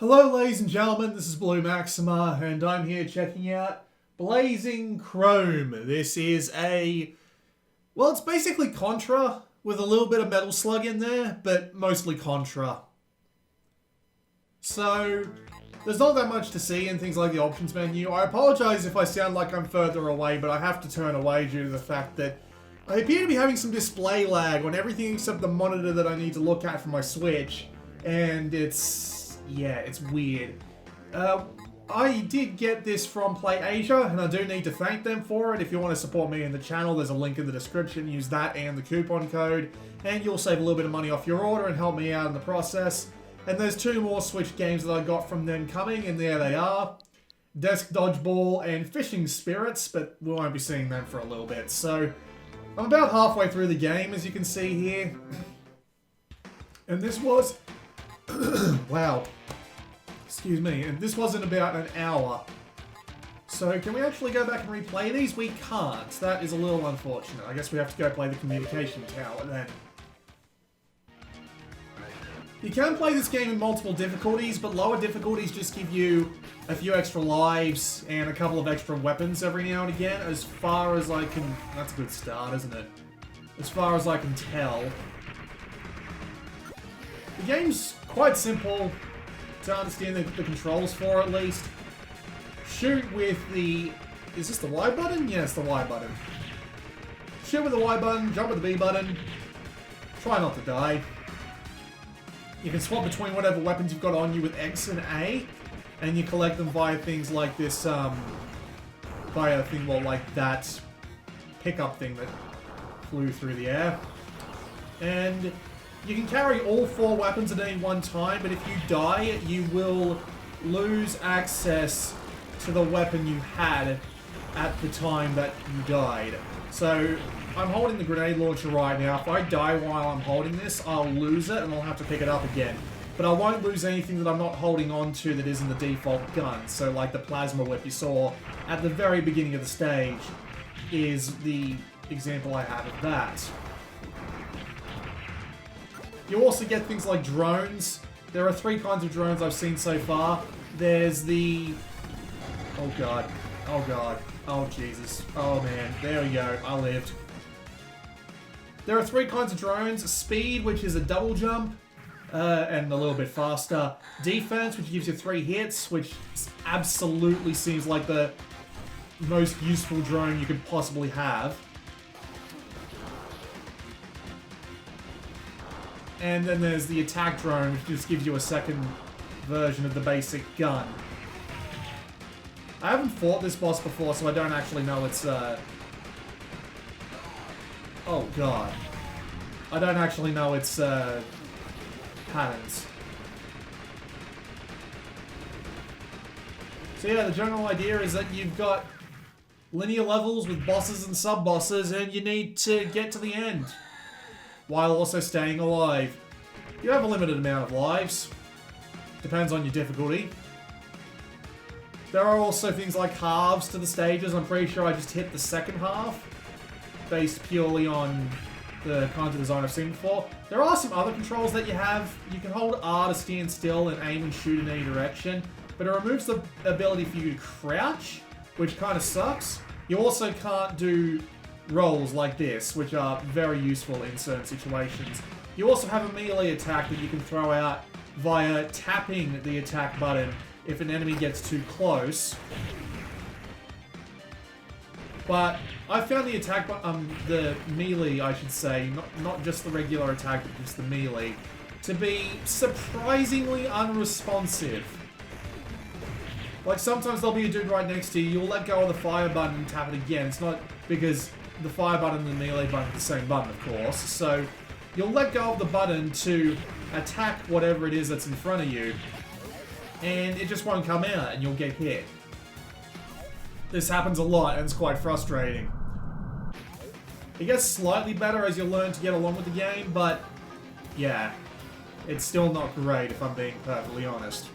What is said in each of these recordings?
Hello ladies and gentlemen, this is Blue Maxima and I'm here checking out Blazing Chrome. This is it's basically Contra with a little bit of Metal Slug in there, but mostly Contra. So, there's not that much to see in things like the options menu. I apologize if I sound like I'm further away, but I have to turn away due to the fact that I appear to be having some display lag on everything except the monitor that I need to look at for my Switch, and it's weird. I did get this from PlayAsia, and I do need to thank them for it. If you want to support me in the channel, there's a link in the description. Use that and the coupon code, and you'll save a little bit of money off your order and help me out in the process. And there's two more Switch games that I got from them coming, and there they are. Desk Dodgeball and Fishing Spirits, but we won't be seeing them for a little bit. So, I'm about halfway through the game, as you can see here. And this was... wow. Excuse me. And this was in about an hour. So can we actually go back and replay these? We can't. That is a little unfortunate. I guess we have to go play the communication tower then. You can play this game in multiple difficulties, but lower difficulties just give you a few extra lives and a couple of extra weapons every now and again. As far as I can... That's a good start, isn't it? As far as I can tell. The game's quite simple to understand the controls for, at least. Shoot with the... Is this the Y button? Yeah, it's the Y button. Shoot with the Y button, jump with the B button. Try not to die. You can swap between whatever weapons you've got on you with X and A, and you collect them via things like this, like that pickup thing that flew through the air. And you can carry all four weapons at any one time, but if you die, you will lose access to the weapon you had at the time that you died. So, I'm holding the grenade launcher right now. If I die while I'm holding this, I'll lose it and I'll have to pick it up again. But I won't lose anything that I'm not holding on to that isn't the default gun. So, like the plasma whip you saw at the very beginning of the stage is the example I have of that. You also get things like drones. There are three kinds of drones I've seen so far. There's the... Oh god. Oh god. Oh Jesus. Oh man. There we go. I lived. There are three kinds of drones. Speed, which is a double jump, and a little bit faster. Defense, which gives you 3 hits, which absolutely seems like the most useful drone you could possibly have. And then there's the attack drone, which just gives you a second version of the basic gun. I haven't fought this boss before, so I don't actually know its, Oh god. I don't actually know its, patterns. So yeah, the general idea is that you've got linear levels with bosses and sub-bosses, and you need to get to the end, while also staying alive. You have a limited amount of lives. Depends on your difficulty. There are also things like halves to the stages. I'm pretty sure I just hit the second half, based purely on the kinds of design I've seen before. There are some other controls that you have. You can hold R to stand still and aim and shoot in any direction, but it removes the ability for you to crouch, which kind of sucks. You also can't do rolls like this, which are very useful in certain situations. You also have a melee attack that you can throw out via tapping the attack button if an enemy gets too close. But I found the attack the melee, I should say, not just the regular attack, but just the melee, to be surprisingly unresponsive. Like, sometimes there'll be a dude right next to you, you'll let go of the fire button and tap it again. It's not because the fire button and the melee button are the same button, of course. So, you'll let go of the button to attack whatever it is that's in front of you, and it just won't come out, and you'll get hit. This happens a lot, and it's quite frustrating. It gets slightly better as you learn to get along with the game, but yeah, it's still not great if I'm being perfectly honest.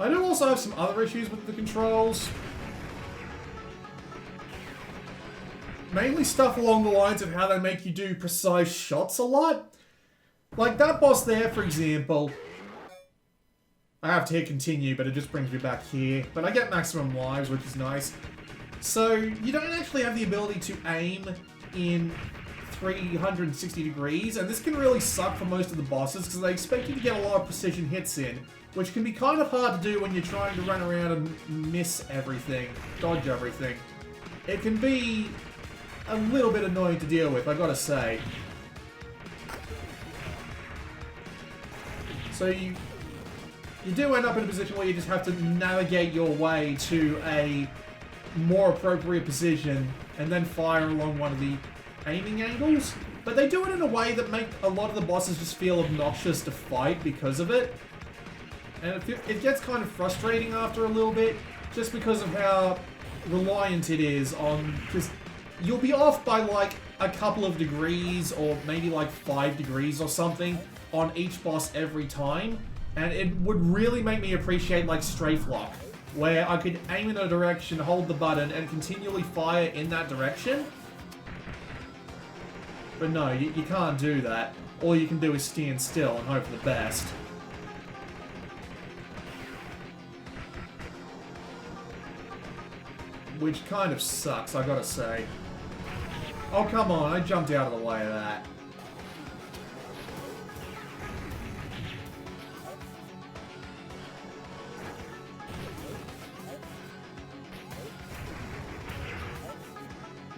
I do also have some other issues with the controls. Mainly stuff along the lines of how they make you do precise shots a lot. Like that boss there, for example. I have to hit continue, but it just brings me back here. But I get maximum lives, which is nice. So, you don't actually have the ability to aim in 360 degrees, and this can really suck for most of the bosses, because they expect you to get a lot of precision hits in, which can be kind of hard to do when you're trying to run around and miss everything, dodge everything. It can be a little bit annoying to deal with, I gotta say. So you do end up in a position where you just have to navigate your way to a more appropriate position and then fire along one of the aiming angles. But they do it in a way that make a lot of the bosses just feel obnoxious to fight because of it. And it gets kind of frustrating after a little bit, just because of how reliant it is on... Because you'll be off by like a couple of degrees, or maybe like 5 degrees or something, on each boss every time. And it would really make me appreciate like Strafe Lock, where I could aim in a direction, hold the button, and continually fire in that direction. But no, you can't do that. All you can do is stand still and hope for the best. Which kind of sucks, I gotta say. Oh, come on, I jumped out of the way of that.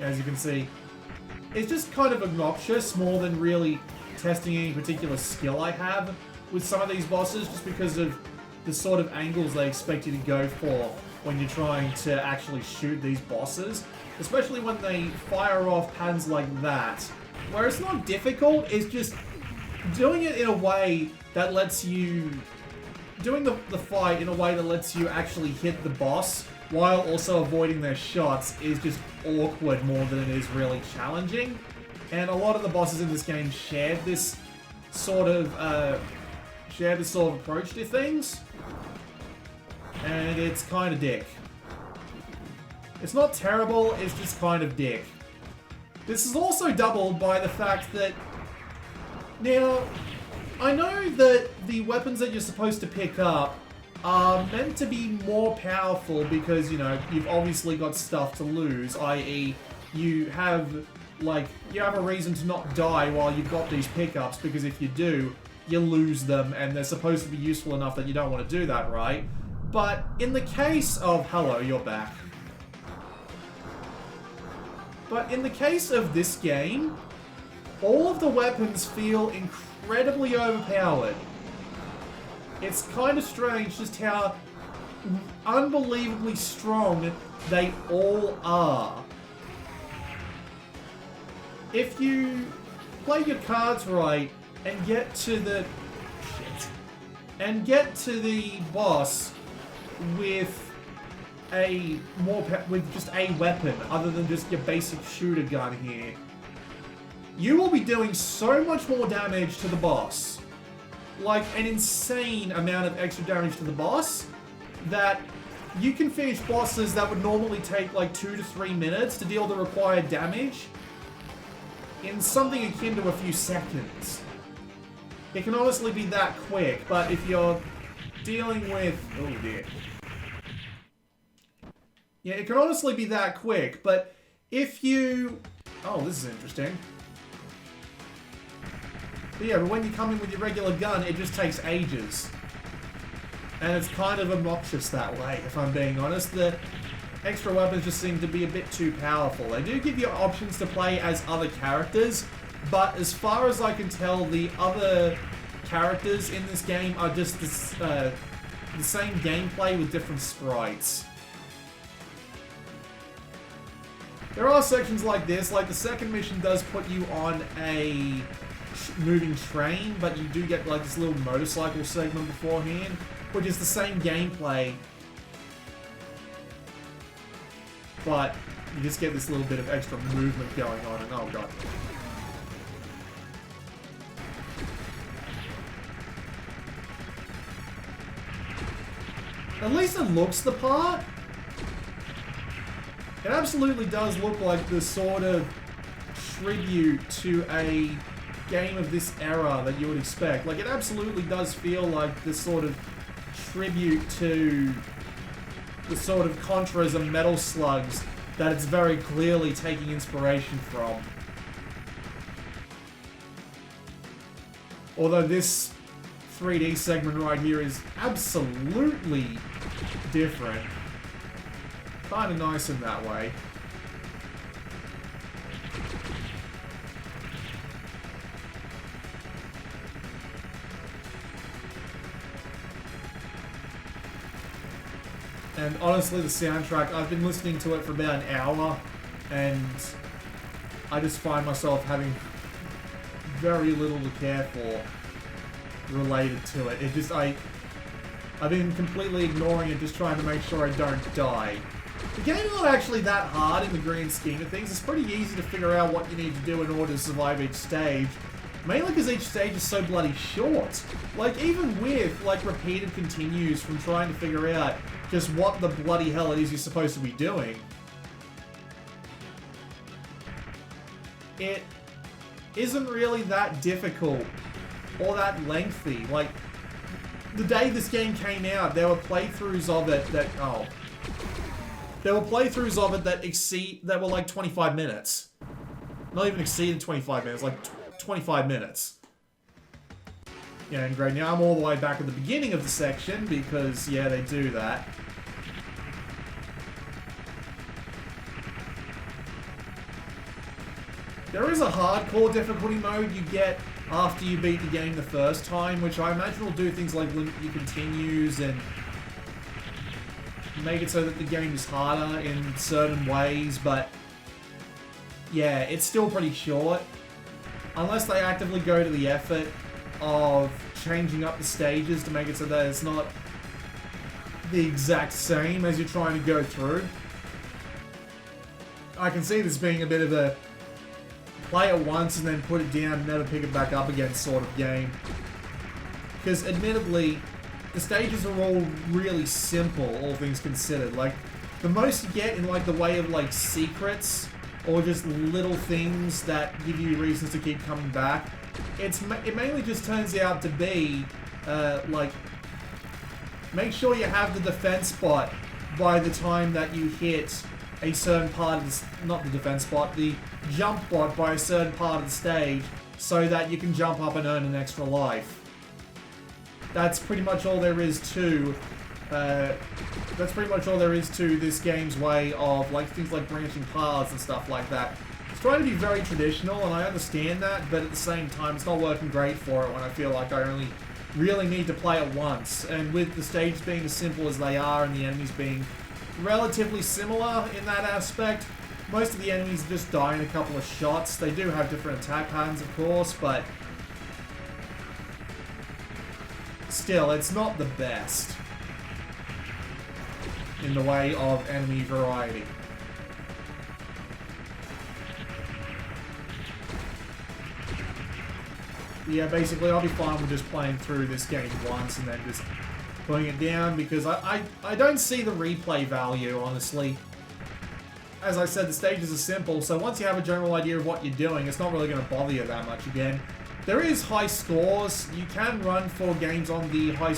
As you can see, it's just kind of obnoxious more than really testing any particular skill I have with some of these bosses, just because of the sort of angles they expect you to go for when you're trying to actually shoot these bosses, especially when they fire off patterns like that, where it's not difficult, it's just doing it in a way that lets you... doing the fight in a way that lets you actually hit the boss while also avoiding their shots is just awkward more than it is really challenging. And a lot of the bosses in this game share this sort of approach to things. And it's kind of dick. It's not terrible, it's just kind of dick. This is also doubled by the fact that... Now, I know that the weapons that you're supposed to pick up are meant to be more powerful because, you know, you've obviously got stuff to lose, i.e. you have a reason to not die while you've got these pickups, because if you do, you lose them, and they're supposed to be useful enough that you don't want to do that, right? But in the case of... Hello, you're back. But in the case of this game, all of the weapons feel incredibly overpowered. It's kind of strange just how unbelievably strong they all are. If you play your cards right and get to the... and get to the boss with with just a weapon other than just your basic shooter gun here, you will be doing so much more damage to the boss. Like an insane amount of extra damage to the boss, that you can finish bosses that would normally take like 2 to 3 minutes to deal the required damage in something akin to a few seconds. It can honestly be that quick, but if you're dealing with... Oh dear. Yeah, it can honestly be that quick, but if you... Oh, this is interesting. But yeah, but when you come in with your regular gun, it just takes ages. And it's kind of obnoxious that way, if I'm being honest. The extra weapons just seem to be a bit too powerful. They do give you options to play as other characters, but as far as I can tell, the other characters in this game are just this, the same gameplay with different sprites. There are sections like this, like the second mission does put you on a moving train, but you do get like this little motorcycle segment beforehand, which is the same gameplay, but you just get this little bit of extra movement going on, and oh god. At least it looks the part. It absolutely does look like the sort of tribute to a game of this era that you would expect. Like, it absolutely does feel like this sort of tribute to the sort of Contras and Metal Slugs that it's very clearly taking inspiration from. Although this 3D segment right here is absolutely different. Kind of nice in that way. And honestly, the soundtrack, I've been listening to it for about an hour, and I just find myself having very little to care for related to it. It just, I've been completely ignoring it, just trying to make sure I don't die. The game's not actually that hard in the grand scheme of things. It's pretty easy to figure out what you need to do in order to survive each stage. Mainly because each stage is so bloody short. Like, even with, like, repeated continues from trying to figure out just what the bloody hell it is you're supposed to be doing, it isn't really that difficult or that lengthy. Like, the day this game came out, there were playthroughs of it that, there were playthroughs of it that were like 25 minutes. Not even exceeded 25 minutes, like 25 minutes. Yeah, and great, now I'm all the way back at the beginning of the section, because, yeah, they do that. There is a hardcore difficulty mode you get after you beat the game the first time, which I imagine will do things like limit your continues and make it so that the game is harder in certain ways, but yeah, it's still pretty short. Unless they actively go to the effort of changing up the stages to make it so that it's not the exact same as you're trying to go through. I can see this being a bit of a play it once and then put it down and never pick it back up again sort of game. Because admittedly, the stages are all really simple, all things considered. Like, the most you get in like the way of like secrets or just little things that give you reasons to keep coming back, it mainly just turns out to be like, make sure you have the defense spot by the time that you hit a certain part of the, not the defense spot, the jump bot by a certain part of the stage, so that you can jump up and earn an extra life. That's pretty much all there is to this game's way of like things like branching paths and stuff like that. It's trying to be very traditional, and I understand that, but at the same time, it's not working great for it when I feel like I only really need to play it once. And with the stages being as simple as they are and the enemies being relatively similar in that aspect, most of the enemies just die in a couple of shots. They do have different attack patterns, of course, but still, it's not the best in the way of enemy variety. Yeah, basically, I'll be fine with just playing through this game once and then just putting it down, because I don't see the replay value, honestly. As I said, the stages are simple, so once you have a general idea of what you're doing, it's not really going to bother you that much again. There is high scores. You can run 4 games on the high...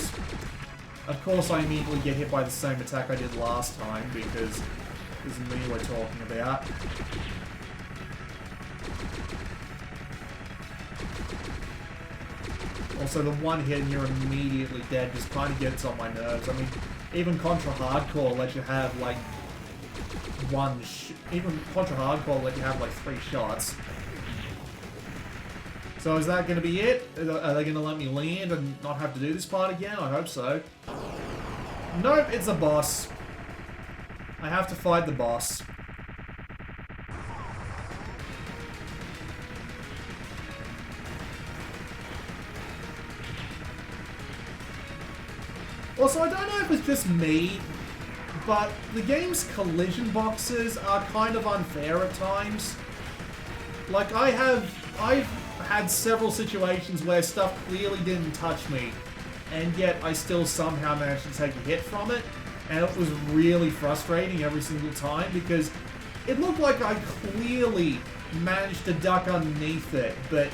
Of course, I immediately get hit by the same attack I did last time, because this is me we're talking about. Also, the one hit and you're immediately dead just kind of gets on my nerves. I mean, even Contra Hardcore lets you have, like, even Contra Hardcore let you have, like, 3 shots. So is that going to be it? Are they going to let me land and not have to do this part again? I hope so. Nope, it's a boss. I have to fight the boss. Also, I don't know if it's just me, but the game's collision boxes are kind of unfair at times. Like, I've had several situations where stuff clearly didn't touch me, and yet I still somehow managed to take a hit from it, and it was really frustrating every single time, because It looked like I clearly managed to duck underneath it, but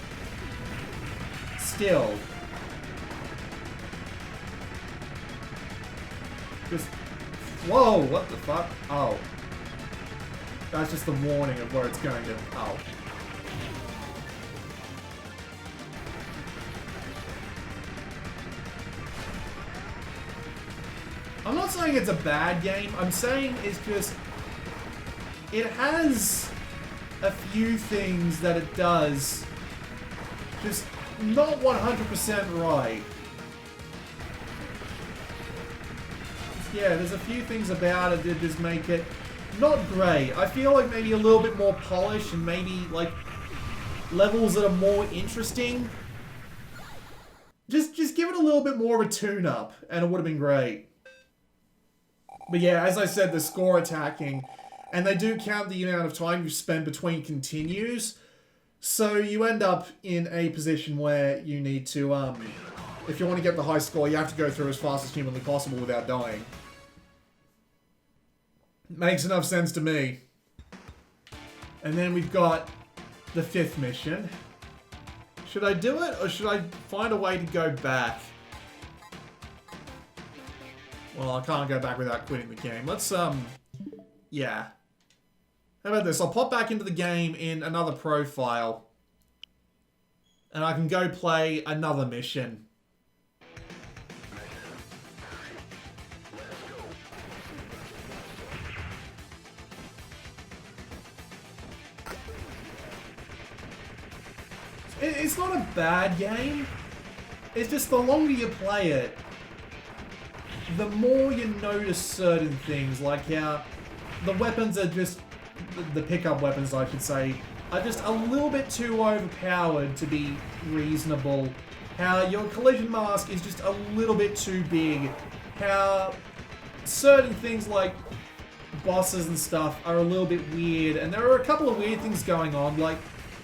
still. Just, whoa, what the fuck? Oh. That's just the warning of where it's going to, oh. I'm not saying it's a bad game, I'm saying it's just, it has a few things that it does just not 100% right. Yeah, there's a few things about it that just make it not great. I feel like maybe a little bit more polished and maybe like levels that are more interesting. Just give it a little bit more of a tune-up and it would have been great. But yeah, as I said, the score attacking, and they do count the amount of time you spend between continues, so you end up in a position where you need to, if you want to get the high score, you have to go through as fast as humanly possible without dying. Makes enough sense to me. And then we've got the 5th mission. Should I do it, or should I find a way to go back? Well, I can't go back without quitting the game. Let's, yeah. How about this? I'll pop back into the game in another profile. And I can go play another mission. It's not a bad game. It's just the longer you play it, the more you notice certain things, like how the weapons are just, the pickup weapons I should say, are just a little bit too overpowered to be reasonable. How your collision mask is just a little bit too big. How certain things like bosses and stuff are a little bit weird. And there are a couple of weird things going on, like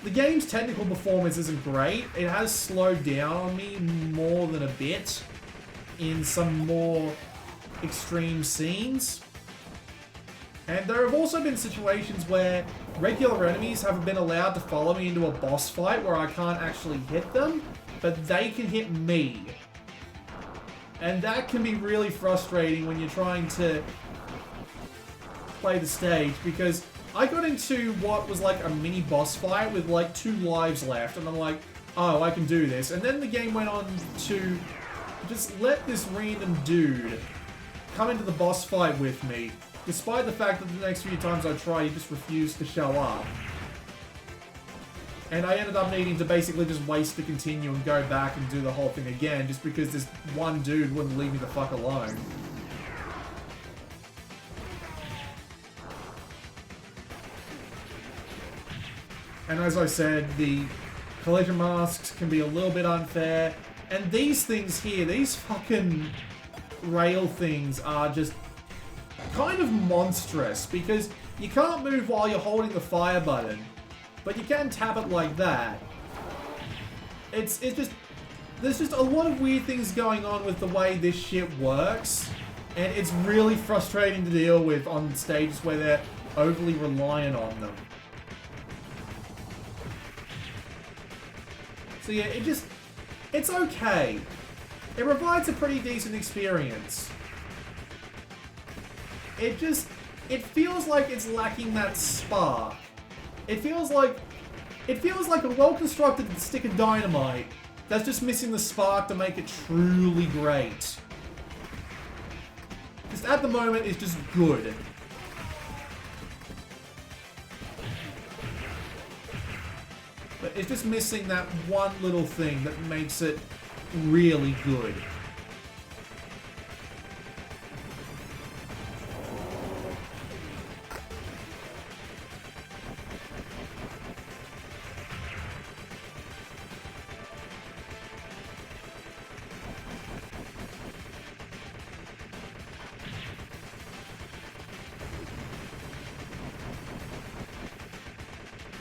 the game's technical performance isn't great. It has slowed down on me more than a bit in some more extreme scenes. And there have also been situations where regular enemies haven't been allowed to follow me into a boss fight where I can't actually hit them, but they can hit me. And that can be really frustrating when you're trying to play the stage, because I got into what was like a mini boss fight with like 2 lives left, and I'm like, oh, I can do this. And then the game went on to just let this random dude come into the boss fight with me, despite the fact that the next few times I try, he just refused to show up. And I ended up needing to basically just waste the continue and go back and do the whole thing again, just because this one dude wouldn't leave me the fuck alone. And as I said, the collision masks can be a little bit unfair. And these things here, these fucking rail things are just kind of monstrous, because you can't move while you're holding the fire button, but you can tap it like that. It's just, there's just a lot of weird things going on with the way this shit works, and it's really frustrating to deal with on stages where they're overly reliant on them. So yeah, it's okay. It provides a pretty decent experience. It feels like it's lacking that spark. It feels like a well-constructed stick of dynamite that's just missing the spark to make it truly great. Just at the moment, it's just good. But it's just missing that one little thing that makes it really good.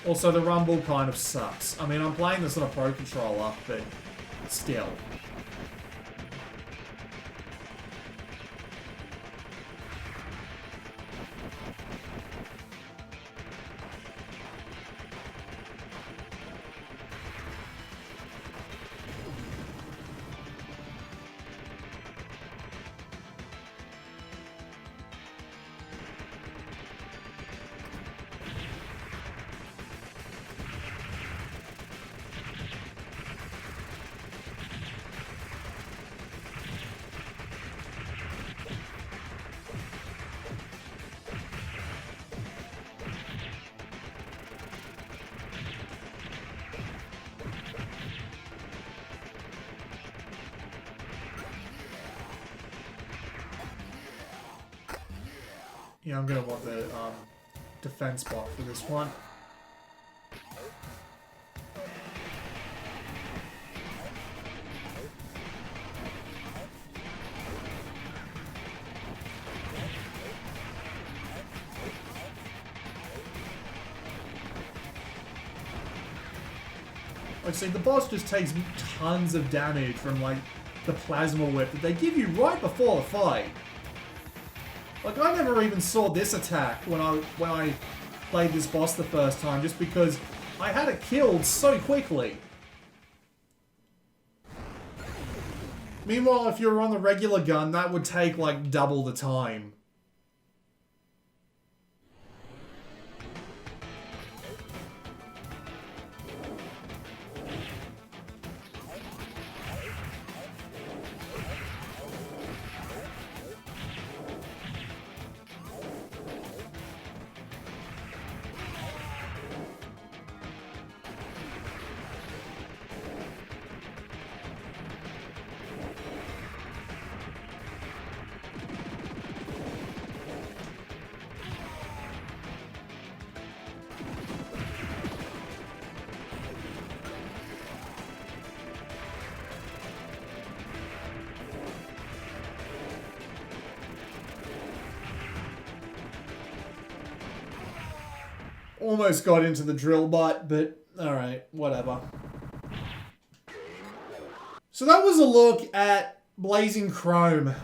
Also, the rumble kind of sucks. I mean, I'm playing this on a Pro Controller, but still. Yeah, I'm gonna want the defense bot for this one. Like, see, the boss just takes tons of damage from, like, the plasma whip that they give you right before the fight. Like, I never even saw this attack when I played this boss the first time, just because I had it killed so quickly. Meanwhile, if you were on the regular gun, that would take, like, double the time. Almost got into the drill butt, but alright, whatever. So that was a look at Blazing Chrome.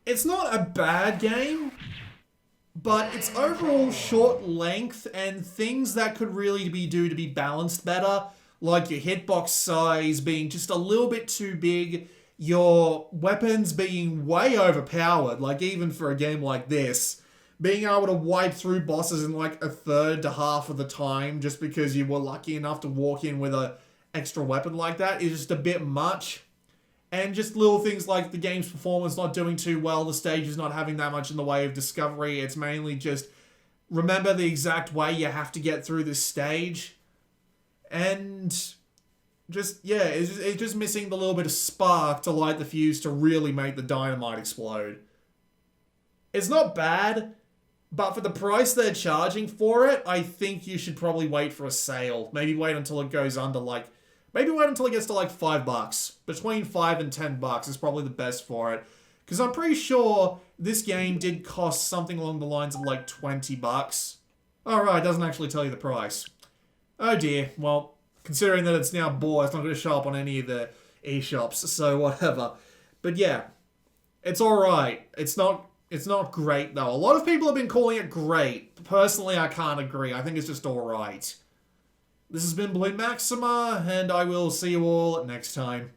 It's not a bad game, but its overall short length and things that could really be to be balanced better, like your hitbox size being just a little bit too big, your weapons being way overpowered, like even for a game like this, being able to wipe through bosses in like a third to half of the time just because you were lucky enough to walk in with a extra weapon like that is just a bit much. And just little things like the game's performance not doing too well, the stage is not having that much in the way of discovery. It's mainly just remember the exact way you have to get through this stage. And just, yeah, it's just missing the little bit of spark to light the fuse to really make the dynamite explode. It's not bad, but for the price they're charging for it, I think you should probably wait for a sale. Maybe wait until it goes under like... Maybe wait until it gets to like $5. Between $5 and $10 is probably the best for it. Because I'm pretty sure this game did cost something along the lines of like $20. Alright, doesn't actually tell you the price. Oh dear. Well, considering that it's now bought, it's not going to show up on any of the eShops, so whatever. But yeah, it's alright. It's not great though. A lot of people have been calling it great. Personally, I can't agree. I think it's just alright. This has been Bloom Maxima, and I will see you all next time.